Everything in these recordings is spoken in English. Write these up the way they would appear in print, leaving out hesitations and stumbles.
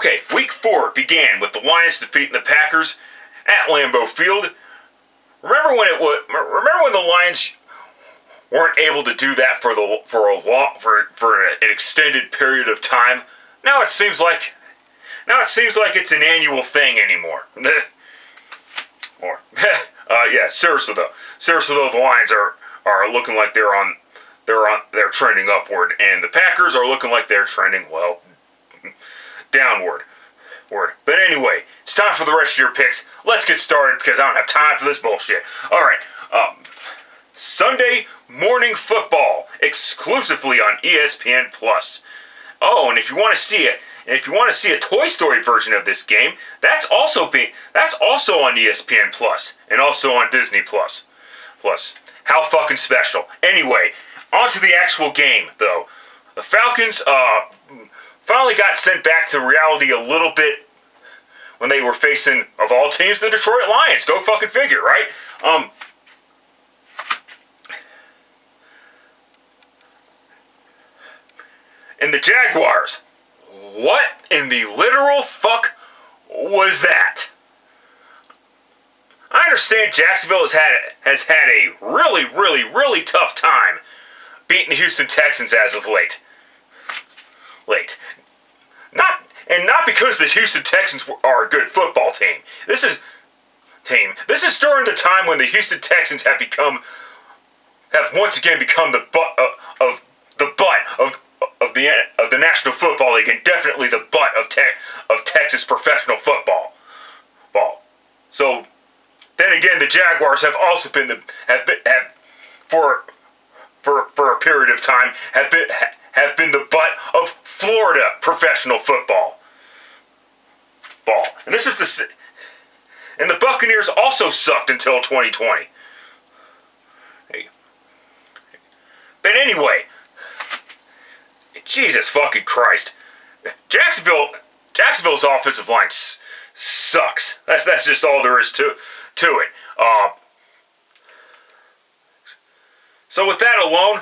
Okay, week 4 began with the Lions defeating the Packers at Lambeau Field. Remember when the Lions weren't able to do that for an extended period of time? Now it seems like it's an annual thing anymore. Seriously though, the Lions are looking like they're trending upward, and the Packers are looking like they're trending, well, downward. But anyway, it's time for the rest of your picks. Let's get started because I don't have time for this bullshit. Alright, Sunday morning football, exclusively on ESPN+. Oh, and if you want to see a Toy Story version of this game, that's also on ESPN+, and also on Disney+. How fucking special. Anyway, on to the actual game, though. The Falcons, finally got sent back to reality a little bit when they were facing, of all teams, the Detroit Lions. Go fucking figure, right? And the Jaguars. What in the literal fuck was that? I understand Jacksonville has had a really, really, really tough time beating the Houston Texans as of late. Not because the Houston Texans are a good football team. This is during the time when the Houston Texans have once again become the butt of the National Football League, and definitely the butt of Texas professional football. So then again, the Jaguars have also been for a period of time have been the butt of Florida professional football. And the Buccaneers also sucked until 2020. But anyway, Jesus fucking Christ, Jacksonville's offensive line sucks. That's just all there is to it. So with that alone,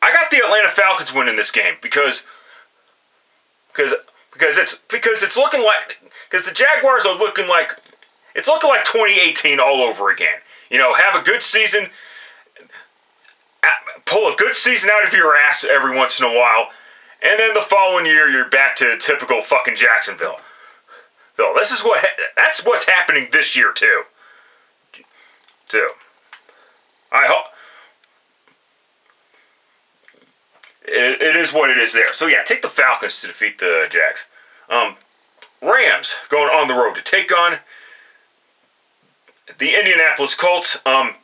I got the Atlanta Falcons winning this game because the Jaguars are looking like 2018 all over again. You know, have a good season, pull a good season out of your ass every once in a while, and then the following year you're back to typical fucking Jacksonville. That's what's happening this year too. I hope it is what it is there. So yeah, take the Falcons to defeat the Jags. Rams going on the road to take on the Indianapolis Colts. I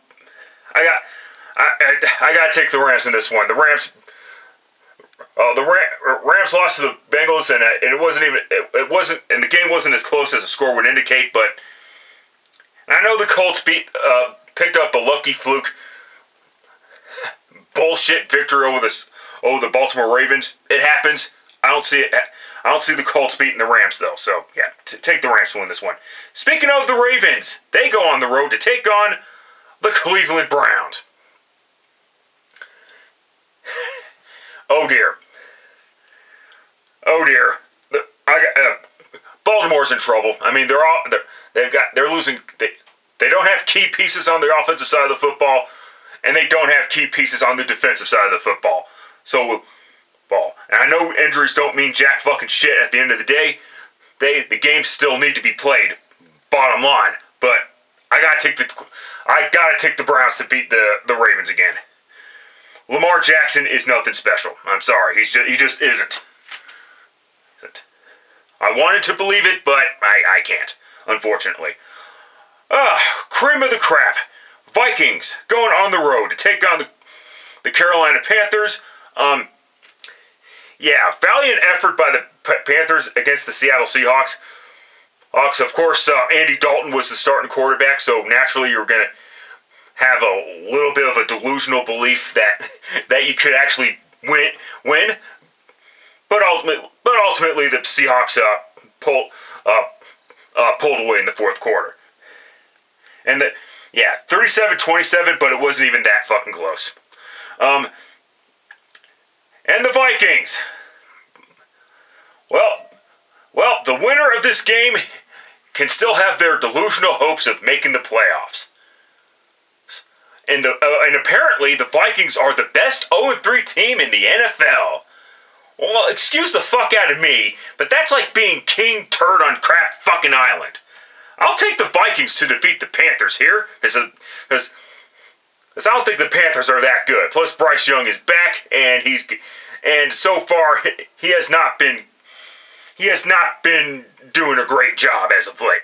gotta take the Rams in this one. The Rams lost to the Bengals, and the game wasn't as close as the score would indicate. But I know the Colts picked up a lucky fluke bullshit victory over the Baltimore Ravens. It happens. I don't see the Colts beating the Rams though. So yeah, take the Rams to win this one. Speaking of the Ravens, they go on the road to take on the Cleveland Browns. Oh dear. Baltimore's in trouble. I mean, they're losing. They don't have key pieces on the offensive side of the football, and they don't have key pieces on the defensive side of the football. And I know injuries don't mean jack fucking shit at the end of the day. The games still need to be played. Bottom line, but I gotta take the Browns to beat the Ravens again. Lamar Jackson is nothing special. I'm sorry, he just isn't. I wanted to believe it, but I can't, unfortunately. Cream of the crap. Vikings going on the road to take on the Carolina Panthers. Valiant effort by the Panthers against the Seattle Seahawks. Of course, Andy Dalton was the starting quarterback, so naturally you're going to have a little bit of a delusional belief that you could actually win. But ultimately the Seahawks pulled away in the fourth quarter. And 37-27, but it wasn't even that fucking close. And the Vikings. Well, the winner of this game can still have their delusional hopes of making the playoffs. And apparently the Vikings are the best 0-3 team in the NFL. Well, excuse the fuck out of me, but that's like being king turd on crap fucking island. I'll take the Vikings to defeat the Panthers here, because I don't think the Panthers are that good. Plus, Bryce Young is back, and so far he has not been doing a great job as of late.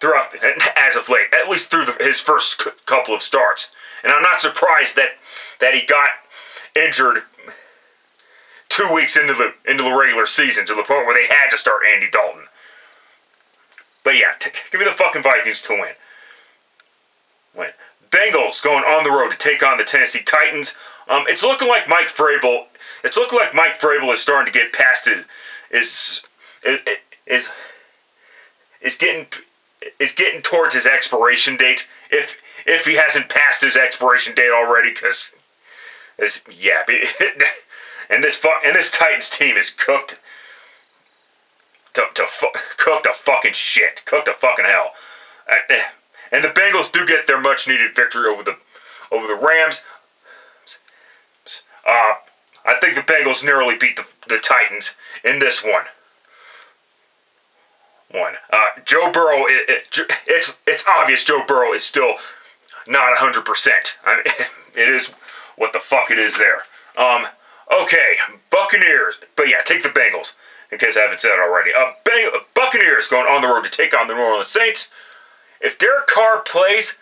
At least through his first couple of starts, and I'm not surprised that he got injured 2 weeks into the regular season to the point where they had to start Andy Dalton. But yeah, give me the fucking Vikings to win. Bengals going on the road to take on the Tennessee Titans. It's looking like Mike Vrabel is starting to get past is getting towards his expiration date. If he hasn't passed his expiration date already, because and this Titans team is cooked cooked to fucking shit, cooked to fucking hell. And the Bengals do get their much needed victory over the Rams. I think the Bengals narrowly beat the Titans in this one. Joe Burrow, it's obvious Joe Burrow is still not 100%. It is what the fuck it is there. Okay, Buccaneers. But yeah, take the Bengals, in case I haven't said it already. Buccaneers going on the road to take on the New Orleans Saints. If Derek Carr plays,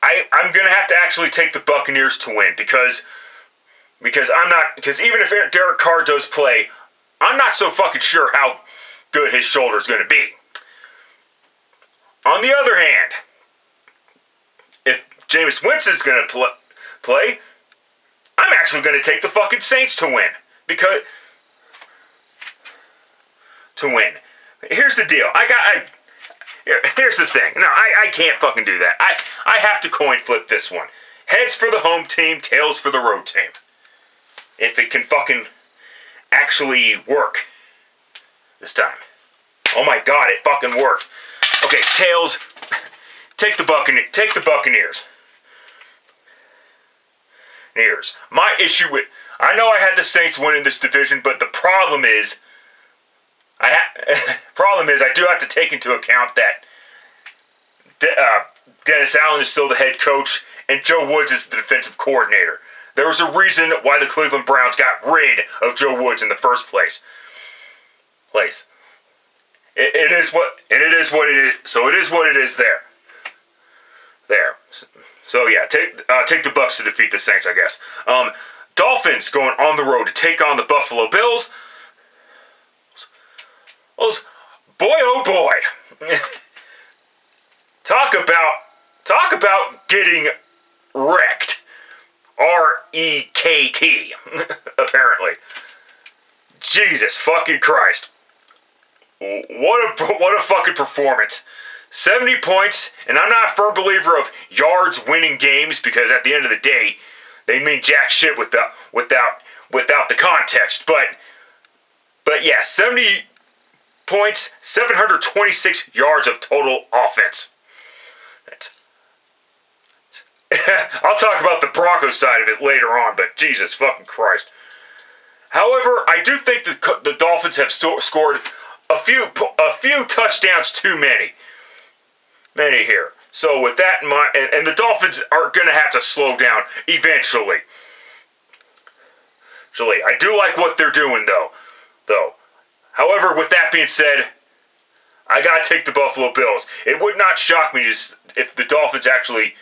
I'm going to have to actually take the Buccaneers to win, because even if Derek Carr does play, I'm not so fucking sure how good his shoulder is going to be. On the other hand, if Jameis Winston's going to play, I'm actually going to take the fucking Saints to win. Here's the deal. Here's the thing. No, I can't fucking do that. I have to coin flip this one. Heads for the home team, tails for the road team. If it can fucking actually work this time. Oh my god, it fucking worked. Okay, tails. Take the Buccaneers. My issue with... I know I had the Saints winning this division, but the problem is... I do have to take into account that Dennis Allen is still the head coach, and Joe Woods is the defensive coordinator. There was a reason why the Cleveland Browns got rid of Joe Woods in the first place. It is what it is. So it is what it is there. So yeah, take the Bucs to defeat the Saints, I guess. Dolphins going on the road to take on the Buffalo Bills. Boy, oh boy. Talk about getting wrecked. R-E-K-T. Apparently. Jesus fucking Christ. What a fucking performance. 70 points, and I'm not a firm believer of yards winning games, because at the end of the day, they mean jack shit without the context. But yeah, 70 points, 726 yards of total offense. I'll talk about the Broncos side of it later on, but Jesus fucking Christ. However, I do think the Dolphins have scored a few touchdowns too many here. So with that in mind, and the Dolphins are going to have to slow down eventually. I do like what they're doing though. However, with that being said, I gotta take the Buffalo Bills. It would not shock me if the Dolphins actually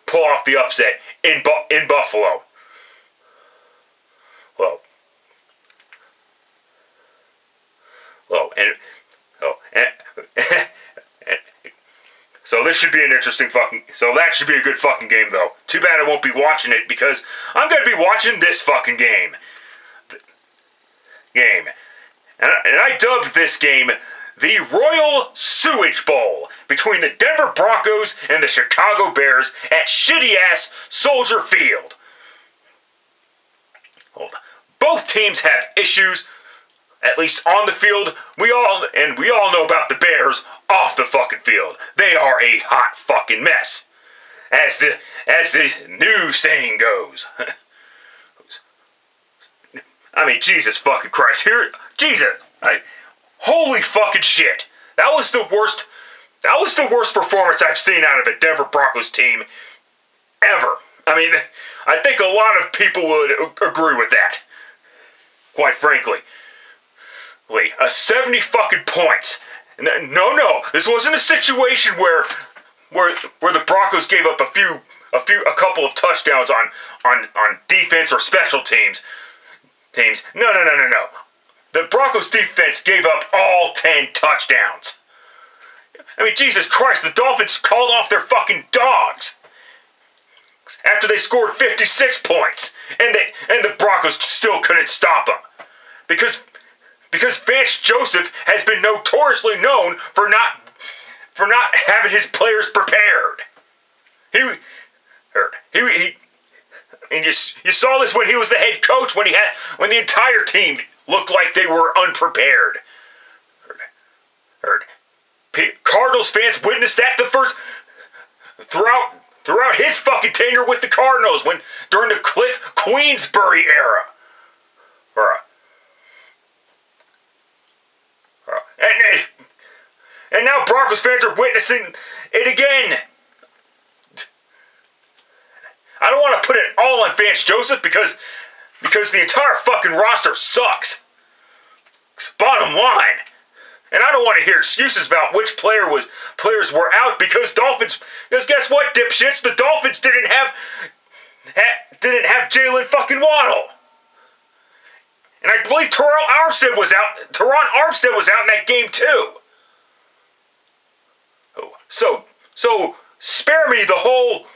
pull off the upset in Buffalo. So this should be an interesting that should be a good fucking game though. Too bad I won't be watching it, because I'm gonna be watching this fucking game. And I dubbed this game the Royal Sewage Bowl between the Denver Broncos and the Chicago Bears at shitty-ass Soldier Field. Both teams have issues At least on the field, we all know about the Bears off the fucking field. They are a hot fucking mess. As the new saying goes. I mean, Jesus fucking Christ. Holy fucking shit. That was the worst performance I've seen out of a Denver Broncos team ever. I mean, I think a lot of people would agree with that. Quite frankly. 70 fucking points. No, this wasn't a situation where the Broncos gave up a couple of touchdowns on defense or special teams. No. The Broncos defense gave up all 10 touchdowns. I mean, Jesus Christ, the Dolphins called off their fucking dogs after they scored 56 points, and the Broncos still couldn't stop them because Vance Joseph has been notoriously known for not having his players prepared. You saw this when he was the head coach, when the entire team looked like they were unprepared. Cardinals fans witnessed that throughout his fucking tenure with the Cardinals during the Cliff Queensbury era. And now Broncos fans are witnessing it again. I don't want to put it all on Vance Joseph because the entire fucking roster sucks. Bottom line. And I don't want to hear excuses about which players were out because guess what, dipshits? The Dolphins didn't have Jalen fucking Waddle. And I believe Teron Armstead was out in that game too. So spare me the whole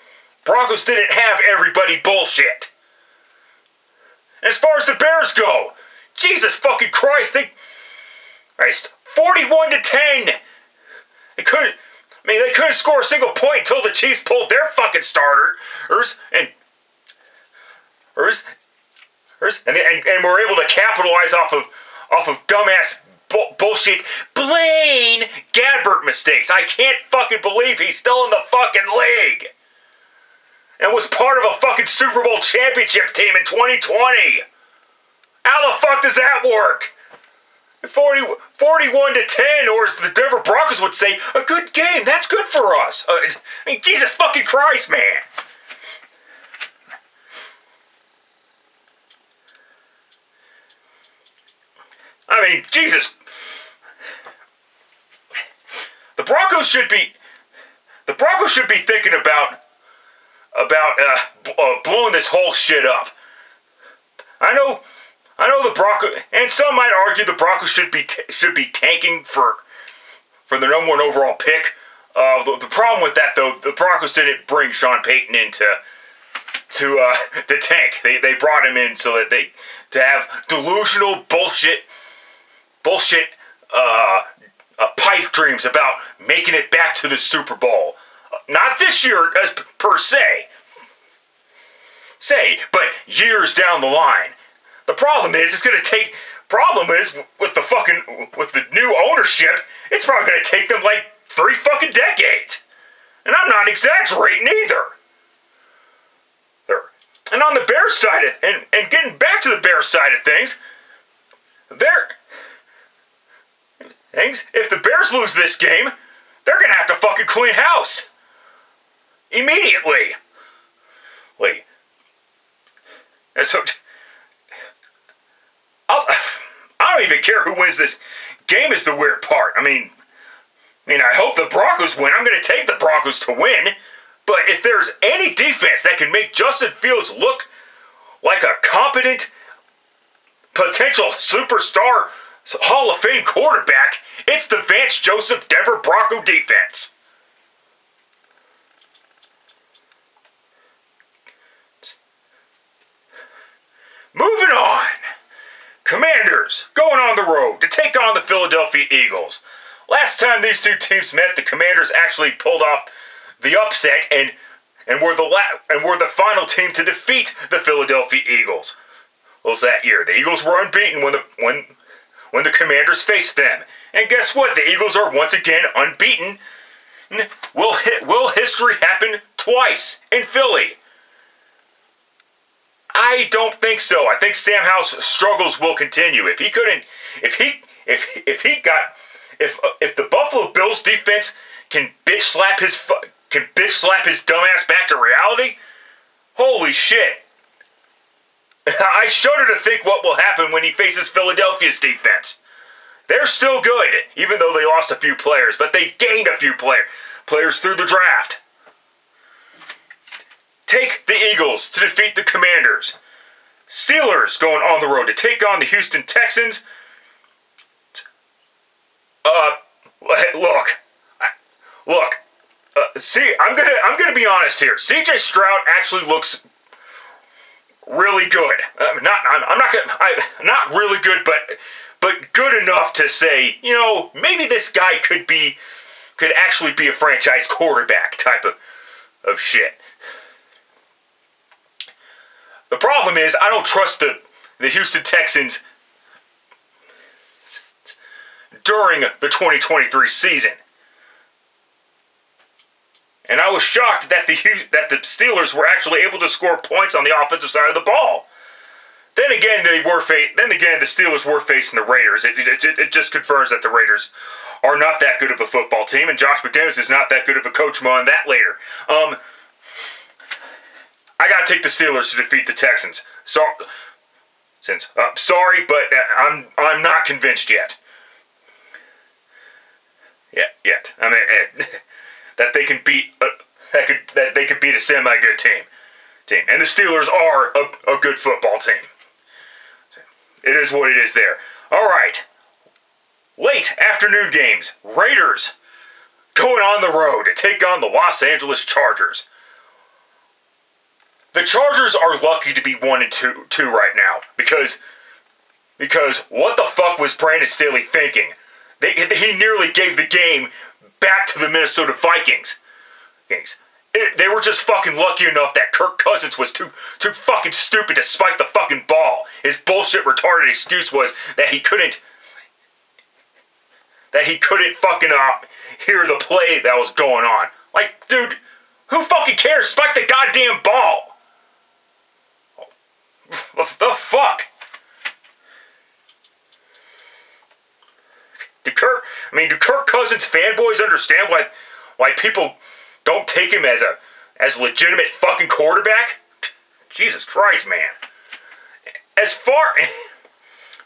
Broncos didn't have everybody bullshit. And as far as the Bears go, Jesus fucking Christ, 41-10. They couldn't score a single point until the Chiefs pulled their fucking starters and were able to capitalize off of dumbass bullshit Blaine Gabbert mistakes. I can't fucking believe he's still in the fucking league. And was part of a fucking Super Bowl championship team in 2020. How the fuck does that work? 41-10, or as the Denver Broncos would say, a good game. That's good for us. I mean, Jesus fucking Christ, man. I mean, Jesus. The Broncos should be thinking about blowing this whole shit up. I know the Broncos, and some might argue the Broncos should be tanking for the number 1 overall pick. The problem with that, though, the Broncos didn't bring Sean Payton in to tank. They brought him in so that to have delusional bullshit pipe dreams about making it back to the Super Bowl. Not this year per se, but years down the line. The problem is with the new ownership, it's probably going to take them like 3 fucking decades. And I'm not exaggerating either. And on the Bears side and getting back to the Bears side of things, if the Bears lose this game, they're going to have to fucking clean house. Immediately. And so, I don't even care who wins this game is the weird part. I mean, I hope the Broncos win. I'm going to take the Broncos to win. But if there's any defense that can make Justin Fields look like a competent, potential superstar Hall of Fame quarterback, it's the Vance Joseph Denver Bronco defense. Moving on. Commanders going on the road to take on the Philadelphia Eagles. Last time these two teams met, the Commanders actually pulled off the upset and were the final team to defeat the Philadelphia Eagles. What was that year? The Eagles were unbeaten when when the Commanders face them. And guess what? The Eagles are once again unbeaten. Will history happen twice in Philly? I don't think so. I think Sam Howell's struggles will continue. If the Buffalo Bills defense can bitch slap his dumbass back to reality, holy shit. I shudder to think what will happen when he faces Philadelphia's defense. They're still good, even though they lost a few players, but they gained a few players through the draft. Take the Eagles to defeat the Commanders. Steelers going on the road to take on the Houston Texans. See, I'm gonna be honest here. C.J. Stroud actually looks really good. Not really good, but good enough to say, maybe this guy could actually be a franchise quarterback type of shit. The problem is, I don't trust the Houston Texans during the 2023 season. And I was shocked that the Steelers were actually able to score points on the offensive side of the ball. Then again, the Steelers were facing the Raiders. It just confirms that the Raiders are not that good of a football team, and Josh McDaniels is not that good of a coach. More on that later. I gotta take the Steelers to defeat the Texans. Sorry, but I'm not convinced yet. Yet. I mean, that they can beat a semi-good team, and the Steelers are a good football team. It is what it is there. All right. Late afternoon games. Raiders going on the road to take on the Los Angeles Chargers. The Chargers are lucky to be 1-2 right now because what the fuck was Brandon Staley thinking? He nearly gave the game back to the Minnesota Vikings. They were just fucking lucky enough that Kirk Cousins was too fucking stupid to spike the fucking ball. His bullshit retarded excuse was that he couldn't fucking hear the play that was going on. Like, dude, who fucking cares? Spike the goddamn ball. What the fuck? Do Kirk Cousins fanboys understand why people don't take him as a legitimate fucking quarterback? Jesus Christ, man.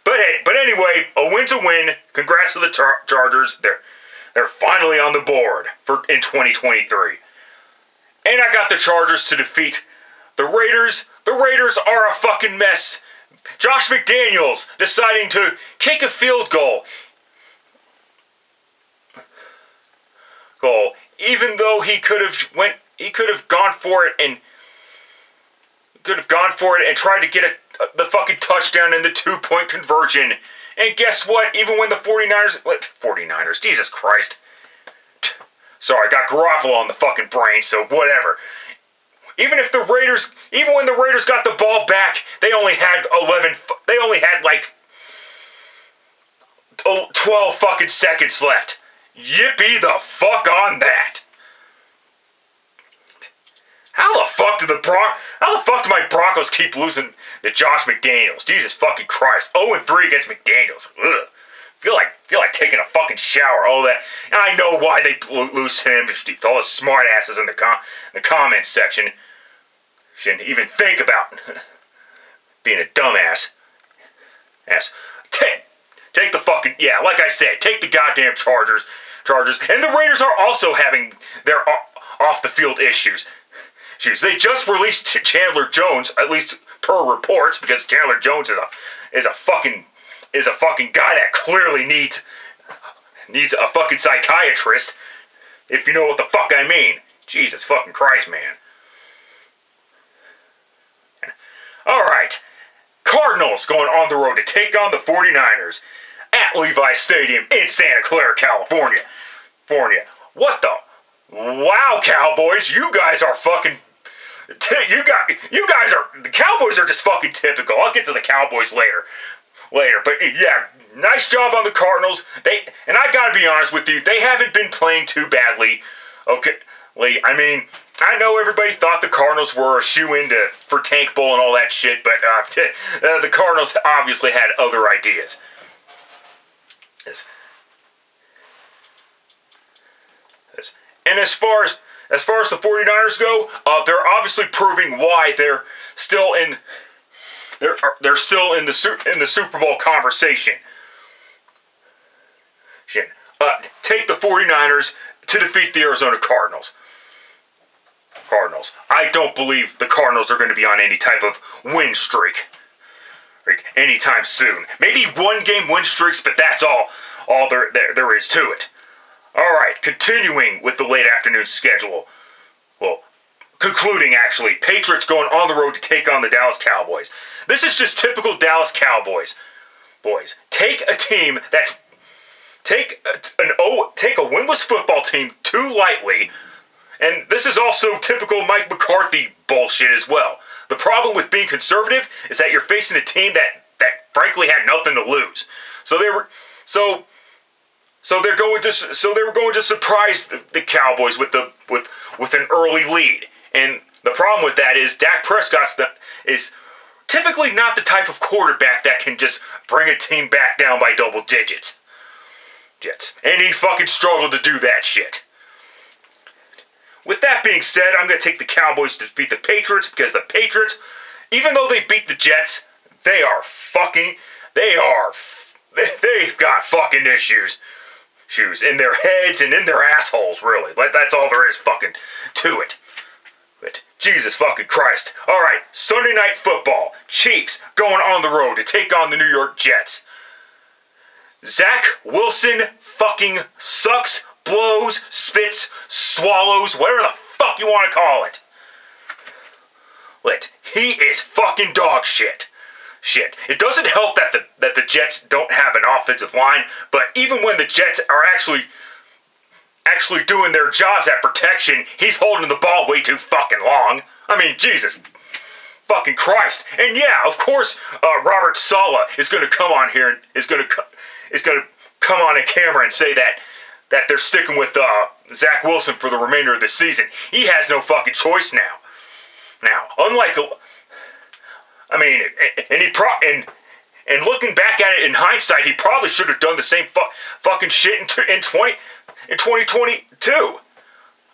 But anyway, a win's a win. Congrats to the Chargers. They're finally on the board in 2023. And I got the Chargers to defeat the Raiders. The Raiders are a fucking mess. Josh McDaniels deciding to kick a field goal. Even though he could have gone for it and tried to get the fucking touchdown in the 2-point conversion. And guess what? Even when the 49ers, Jesus Christ. Sorry, I got Garoppolo on the fucking brain, so whatever. Even when the Raiders got the ball back, they only had 12 fucking seconds left. Yippee the fuck on that. How the fuck do my Broncos keep losing to Josh McDaniels? Jesus fucking Christ. 0-3 against McDaniels. Ugh. Feel like taking a fucking shower. All that. And I know why they lose him. All the smart asses in the comments section shouldn't even think about being a dumbass. Take the fucking, like I said, take the goddamn Chargers. And the Raiders are also having their off the field issues. They just released Chandler Jones, at least per reports, because Chandler Jones is a fucking guy that clearly needs a fucking psychiatrist, if you know what the fuck I mean. Jesus fucking Christ, man. Alright. Cardinals going on the road to take on the 49ers at Levi's Stadium in Santa Clara, California. What the? Wow, Cowboys, you guys are fucking... The Cowboys are just fucking typical. I'll get to the Cowboys later. later. But yeah, nice job on the Cardinals. And I gotta be honest with you, they haven't been playing too badly. Okay, I mean, I know everybody thought the Cardinals were a shoe-in for Tank Bowl and all that shit, but the Cardinals obviously had other ideas. And as far as the 49ers go, they're obviously proving why they're still in the Super Bowl conversation. Take the 49ers to defeat the Arizona Cardinals. I don't believe the Cardinals are going to be on any type of win streak anytime soon. Maybe 1-game win streaks, but that's all there is to it. All right, continuing with the late afternoon schedule. Well, concluding actually, Patriots going on the road to take on the Dallas Cowboys. This is just typical Dallas Cowboys. Boys, take a team that's take a winless football team too lightly. And this is also typical Mike McCarthy bullshit as well. The problem with being conservative is that you're facing a team that frankly had nothing to lose. So they were going to surprise the Cowboys with an early lead. And the problem with that is Dak Prescott is typically not the type of quarterback that can just bring a team back down by double digits. And he fucking struggled to do that shit. With that being said, I'm going to take the Cowboys to defeat the Patriots because the Patriots, even though they beat the Jets, they've got fucking issues in their heads and in their assholes, really. That's all there is fucking to it. But Jesus fucking Christ. All right, Sunday Night Football. Chiefs going on the road to take on the New York Jets. Zach Wilson fucking sucks, blows, spits, swallows, whatever the fuck you want to call it. He is fucking dog shit. It doesn't help that the Jets don't have an offensive line, but even when the Jets are actually doing their jobs at protection, he's holding the ball way too fucking long. I mean, Jesus fucking Christ. And yeah, of course, Robert Saleh is going to come on here and is going to come on a camera and say that they're sticking with Zach Wilson for the remainder of the season. He has no fucking choice now. And looking back at it in hindsight, he probably should have done the same fucking shit in 2022.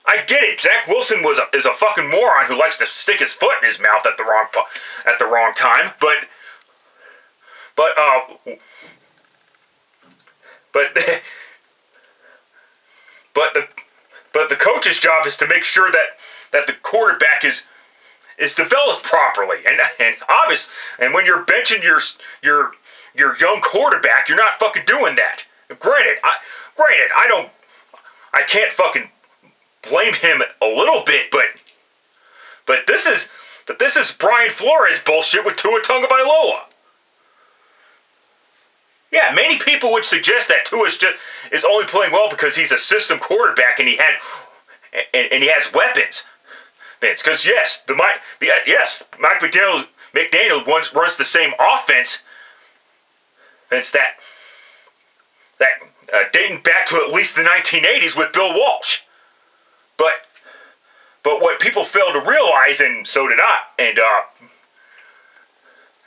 I get it. Zach Wilson is a fucking moron who likes to stick his foot in his mouth at the wrong time. But the coach's job is to make sure that the quarterback is developed properly, and obvious. And when you're benching your young quarterback, you're not fucking doing that. Granted, I can't fucking blame him a little bit, but this is Brian Flores bullshit with Tua Tagovailoa. Yeah, many people would suggest that Tua is only playing well because he's a system quarterback and he has weapons. Because Mike McDaniel runs the same offense. Vince, that dating back to at least the 1980s with Bill Walsh. But what people fail to realize, and so did I,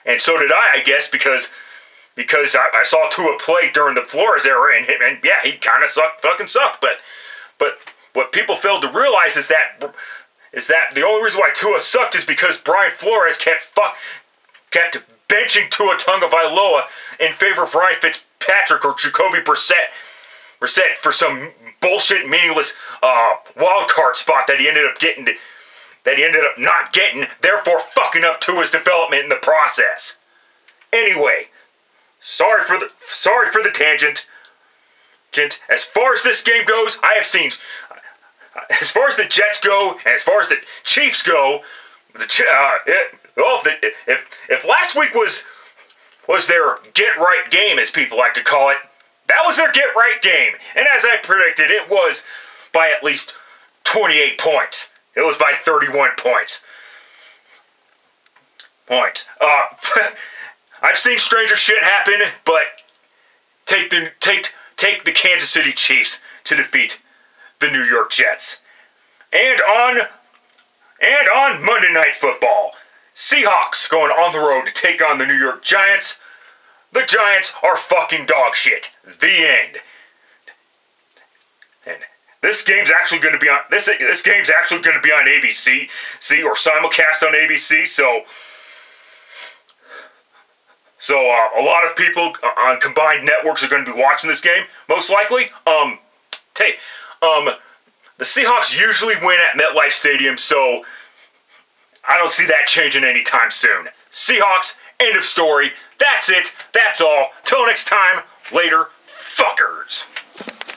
I guess, because I saw Tua play during the Flores era, and yeah, he kind of fucking sucked. But what people failed to realize is that the only reason why Tua sucked is because Brian Flores kept benching Tua Tagovailoa in favor of Ryan Fitzpatrick or Jacoby Brissett for some bullshit, meaningless wild card spot that he ended up not getting, therefore fucking up Tua's development in the process. Anyway, sorry for the tangent. As far as this game goes, I have seen. As far as the Jets go, and as far as the Chiefs go, if last week was their get-right game, as people like to call it, that was their get-right game. And as I predicted, it was by at least 28 points. It was by 31 points. I've seen stranger shit happen, but take the Kansas City Chiefs to defeat the New York Jets. And on Monday Night Football, Seahawks going on the road to take on the New York Giants. The Giants are fucking dog shit. The end. And this game's actually going to be on ABC, or simulcast on ABC. So a lot of people on combined networks are going to be watching this game, most likely. The Seahawks usually win at MetLife Stadium, so I don't see that changing anytime soon. Seahawks, end of story. That's it. That's all. Till next time, later, fuckers.